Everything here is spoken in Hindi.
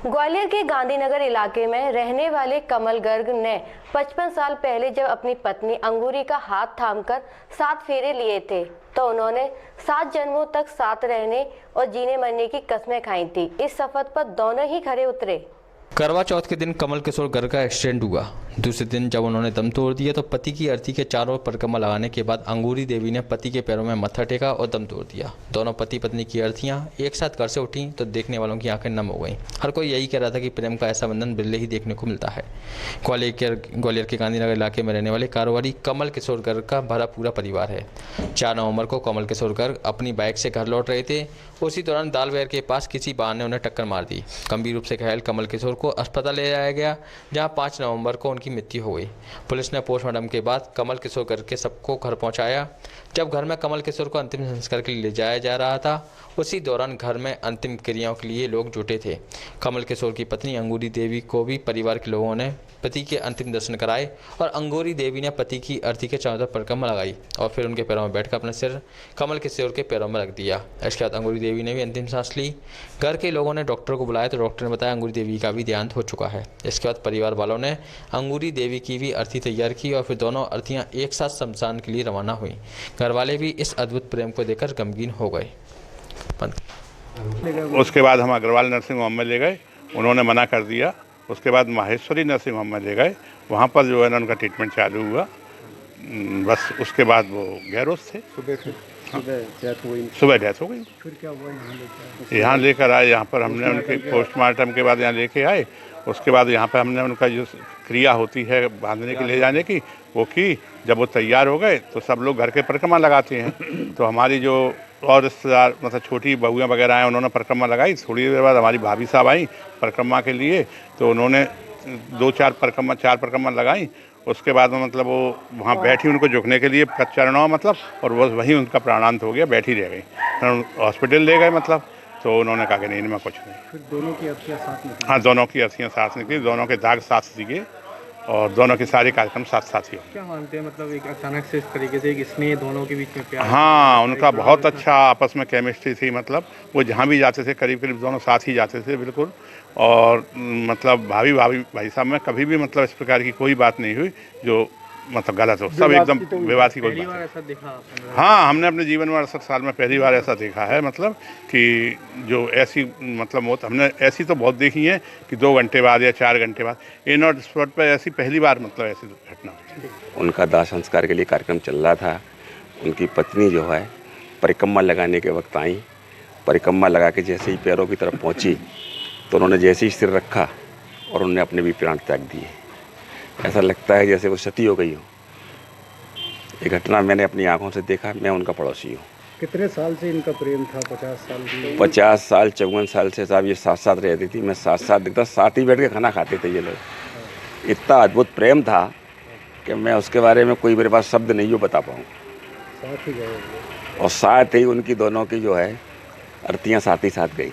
ग्वालियर के गांधीनगर इलाके में रहने वाले कमल गर्ग ने 55 साल पहले जब अपनी पत्नी अंगूरी का हाथ थामकर 7 फेरे लिए थे तो उन्होंने 7 जन्मों तक साथ रहने और जीने मरने की कस्में खाई थी। इस शपथ पर दोनों ही खरे उतरे। करवा चौथ के दिन कमल किशोर गर्ग का एक्सीडेंट हुआ। दूसरे दिन जब उन्होंने दम तोड़ दिया तो पति की अर्थी के चारों ओर परिक्रमा लगाने के बाद अंगूरी देवी ने पति के पैरों में मत्था टेका और दम तोड़ दिया। दोनों पति पत्नी की अर्थियां एक साथ घर से उठी तो देखने वालों की आंखें नम हो गईं। हर कोई यही कह रहा था कि प्रेम का ऐसा बंधन बिरले ही देखने को मिलता है। ग्वालियर के गांधीनगर इलाके में रहने वाले कारोबारी कमल किशोर गर्ग का भरा पूरा परिवार है। 4 नवंबर को कमल किशोर गर्ग अपनी बाइक से घर लौट रहे थे। उसी दौरान दालवेर के पास किसी वाहन ने उन्हें टक्कर मार दी। गंभीर रूप से घायल कमल किशोर को अस्पताल ले जाया गया, जहां 5 नवंबर को उनकी मृत्यु हो गई। पुलिस ने पोस्टमार्टम के बाद कमल किशोर गर्ग के शव को घर पहुंचाया। जब घर में कमल किशोर को अंतिम संस्कार के लिए ले जाया जा रहा था, उसी दौरान घर में अंतिम क्रियाओं के लिए लोग जुटे थे। कमल किशोर की पत्नी अंगूरी देवी को भी परिवार के लोगों ने पति के अंतिम दर्शन कराए और अंगूरी देवी ने पति की अर्थी के चारों तरफ परिक्रमा लगाई और फिर उनके पैरों में बैठकर अपना सिर कमल किशोर के पैरों में रख दिया। इसके बाद अंगूरी देवी ने भी अंतिम सांस ली। घर के लोगों ने डॉक्टर को बुलाया तो डॉक्टर ने बताया अंगूरी देवी का भी देहांत हो चुका है। इसके बाद परिवार वालों ने अंगूरी देवी की भी अर्थी तैयार की और फिर दोनों अर्थियां एक साथ शमशान के लिए रवाना हुई। घर वाले भी इस अद्भुत प्रेम को देखकर गमगीन हो गए। उसके बाद हम अग्रवाल नर्सिंग होम में ले गए, उन्होंने मना कर दिया। उसके बाद माहेश्वरी नर्सिंग होम में ले गए, वहाँ पर जो है ना उनका ट्रीटमेंट चालू हुआ। बस उसके बाद वो गैरोस थे। सुबह डेथ हो गई। फिर क्या हुआ? यहाँ लेकर आए, यहाँ पर हमने उनके पोस्टमार्टम के बाद यहाँ लेके आए। उसके बाद यहाँ पर हमने उनका जो क्रिया होती है बांधने के ले जाने की वो की। जब वो तैयार हो गए तो सब लोग घर के परिक्रमा लगाते हैं, तो हमारी जो और रिश्तेदार मतलब छोटी बहुएँ वगैरह आए, उन्होंने परिक्रमा लगाई। थोड़ी देर बाद हमारी भाभी साहब आई परिक्रमा के लिए, तो उन्होंने 4 परिक्रमा लगाई। उसके बाद में मतलब वो वहाँ बैठी उनको झुकने के लिए चरणों मतलब, और वो वहीं उनका प्राणांत हो गया, बैठी रह गई। हॉस्पिटल ले गए मतलब, तो उन्होंने कहा कि नहीं मैं कुछ नहीं। फिर दोनों की अर्थियां साथ निकली? हाँ, दोनों की अर्थियां साथ निकली, दोनों के दाग साथ सीखे और दोनों के सारे कार्यक्रम साथ ही हो। क्या मानते हैं मतलब एक अचानक से इस तरीके से एक स्नेह दोनों के बीच में प्यार? हाँ, उनका बहुत अच्छा आपस में केमिस्ट्री थी। मतलब वो जहाँ भी जाते थे करीब दोनों साथ ही जाते थे बिल्कुल। और मतलब भाई साहब में कभी भी मतलब इस प्रकार की कोई बात नहीं हुई जो मतलब गलत हो। सब एकदम विवाद की कोई बात। ऐसा देखा? हाँ, हमने अपने जीवन में 68 साल में पहली बार ऐसा देखा है। मतलब कि जो ऐसी मतलब मौत हमने ऐसी तो बहुत देखी है कि 2 घंटे बाद या 4 घंटे बाद, इन और स्पॉट पर ऐसी पहली बार मतलब ऐसी घटना हुई। उनका दाह संस्कार के लिए कार्यक्रम चल रहा था। उनकी पत्नी जो है परिक्रमा लगाने के वक्त आई। परिक्रमा लगा के जैसे ही पैरों की तरफ पहुंची तो उन्होंने जैसे ही सिर रखा और उन्होंने अपने भी प्राण त्याग दिए। ऐसा लगता है जैसे वो सती हो गई हो। ये घटना मैंने अपनी आंखों से देखा। मैं उनका पड़ोसी हूँ। कितने साल से इनका प्रेम था? 50 साल? 50 साल 54 साल से साहब ये साथ रहती थी। मैं साथ दिखता, साथ ही बैठ के खाना खाते थे ये लोग। इतना अद्भुत प्रेम था कि मैं उसके बारे में कोई मेरे पास शब्द नहीं हो बता पाऊँ। साथ ही गए और साथ ही उनकी दोनों की जो है अर्थियाँ साथ ही साथ गई।